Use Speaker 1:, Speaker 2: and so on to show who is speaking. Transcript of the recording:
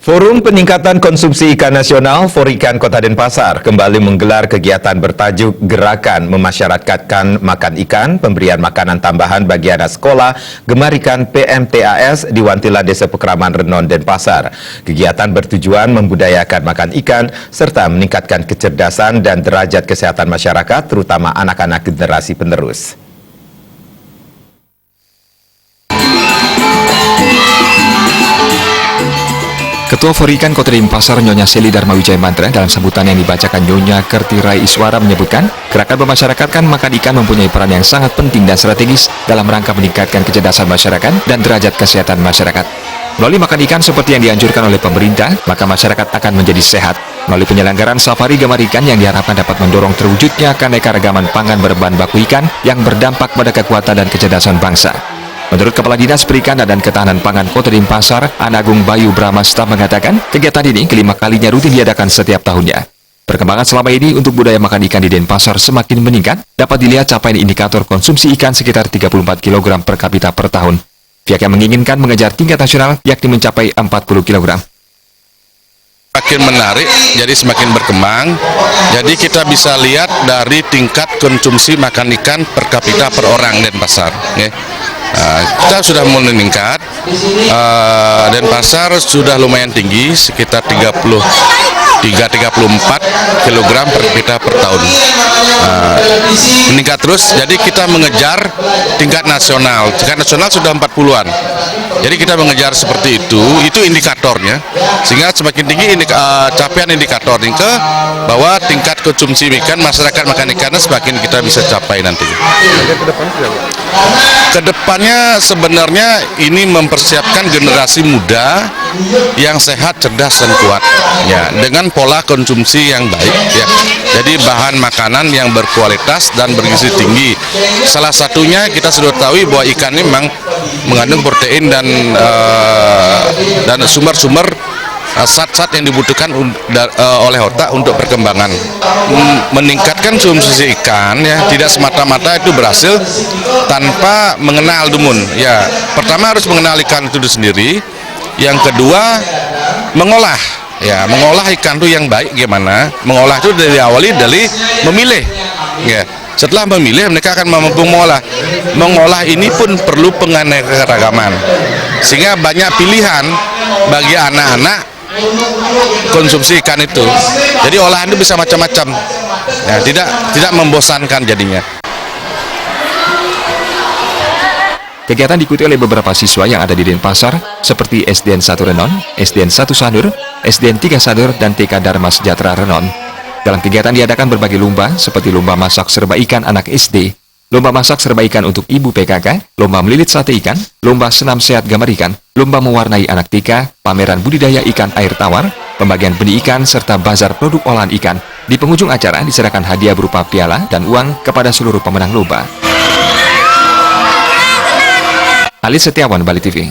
Speaker 1: Forum Peningkatan Konsumsi Ikan Nasional Forikan Kota Denpasar kembali menggelar kegiatan bertajuk Gerakan Memasyarakatkan Makan Ikan, pemberian makanan tambahan bagi anak sekolah Gemar Ikan PMTAS di Wantila Desa Pekraman Renon, Denpasar. Kegiatan bertujuan membudayakan makan ikan serta meningkatkan kecerdasan dan derajat kesehatan masyarakat, terutama anak-anak generasi penerus.
Speaker 2: Ketua Forikan Kota Denpasar Nyonya Seli Dharma Wijaya Mantra dalam sambutan yang dibacakan Nyonya Kertirai Iswara menyebutkan, gerakan memasyarakatkan makan ikan mempunyai peran yang sangat penting dan strategis dalam rangka meningkatkan kecerdasan masyarakat dan derajat kesehatan masyarakat. Melalui makan ikan seperti yang dianjurkan oleh pemerintah, maka masyarakat akan menjadi sehat. Melalui penyelenggaraan safari Gemar Ikan yang diharapkan dapat mendorong terwujudnya keanekaragaman pangan berbahan baku ikan yang berdampak pada kekuatan dan kecerdasan bangsa. Menurut Kepala Dinas Perikanan dan Ketahanan Pangan Kota Denpasar, Anagung Bayu Bramasta mengatakan, kegiatan ini kelima kalinya rutin diadakan setiap tahunnya. Perkembangan selama ini untuk budaya makan ikan di Denpasar semakin meningkat, dapat dilihat capaian indikator konsumsi ikan sekitar 34 kg per kapita per tahun. Pihak yang menginginkan mengejar tingkat nasional yakni mencapai 40 kg.
Speaker 3: Semakin menarik, jadi semakin berkembang. Jadi kita bisa lihat dari tingkat konsumsi makan ikan per kapita per orang Denpasar. Kita sudah meningkat, Denpasar sudah lumayan tinggi, sekitar 34 kg per kapita per tahun. Meningkat terus, jadi kita mengejar tingkat nasional. Tingkat nasional sudah 40-an. Jadi kita mengejar seperti itu indikatornya. Sehingga semakin tinggi capaian indikator ke bahwa tingkat konsumsi ikan, masyarakat makan ikannya semakin kita bisa capai nanti. Kedepannya sebenarnya ini mempersiapkan generasi muda yang sehat, cerdas, dan kuat, ya, dengan pola konsumsi yang baik, ya. Jadi bahan makanan yang berkualitas dan bergizi tinggi. Salah satunya kita sudah tahu bahwa ikan ini memang mengandung protein dan sumber-sumber zat-zat yang dibutuhkan oleh otak untuk perkembangan. Meningkatkan konsumsi ikan, ya, tidak semata-mata itu berhasil tanpa mengenal dumun. Ya, pertama harus mengenal ikan itu sendiri. Yang kedua, mengolah. Ya, mengolah ikan itu yang baik gimana? Mengolah itu diawali dari memilih. Ya, setelah memilih mereka akan mampu mengolah. Mengolah ini pun perlu penganekaragaman. Sehingga banyak pilihan bagi anak-anak konsumsi ikan itu. Jadi olahan itu bisa macam-macam. Ya, tidak membosankan jadinya.
Speaker 2: Kegiatan diikuti oleh beberapa siswa yang ada di Denpasar, seperti SDN 1 Renon, SDN 1 Sanur, SDN 3 Sanur, dan TK Dharma Sejahtera Renon. Dalam kegiatan diadakan berbagai lomba, seperti lomba masak serba ikan anak SD, lomba masak serba ikan untuk ibu PKK, lomba melilit sate ikan, lomba senam sehat gambar ikan, lomba mewarnai anak TK, pameran budidaya ikan air tawar, pembagian benih ikan, serta bazar produk olahan ikan. Di penghujung acara diserahkan hadiah berupa piala dan uang kepada seluruh pemenang lomba. Ali Setiawan, Bali TV.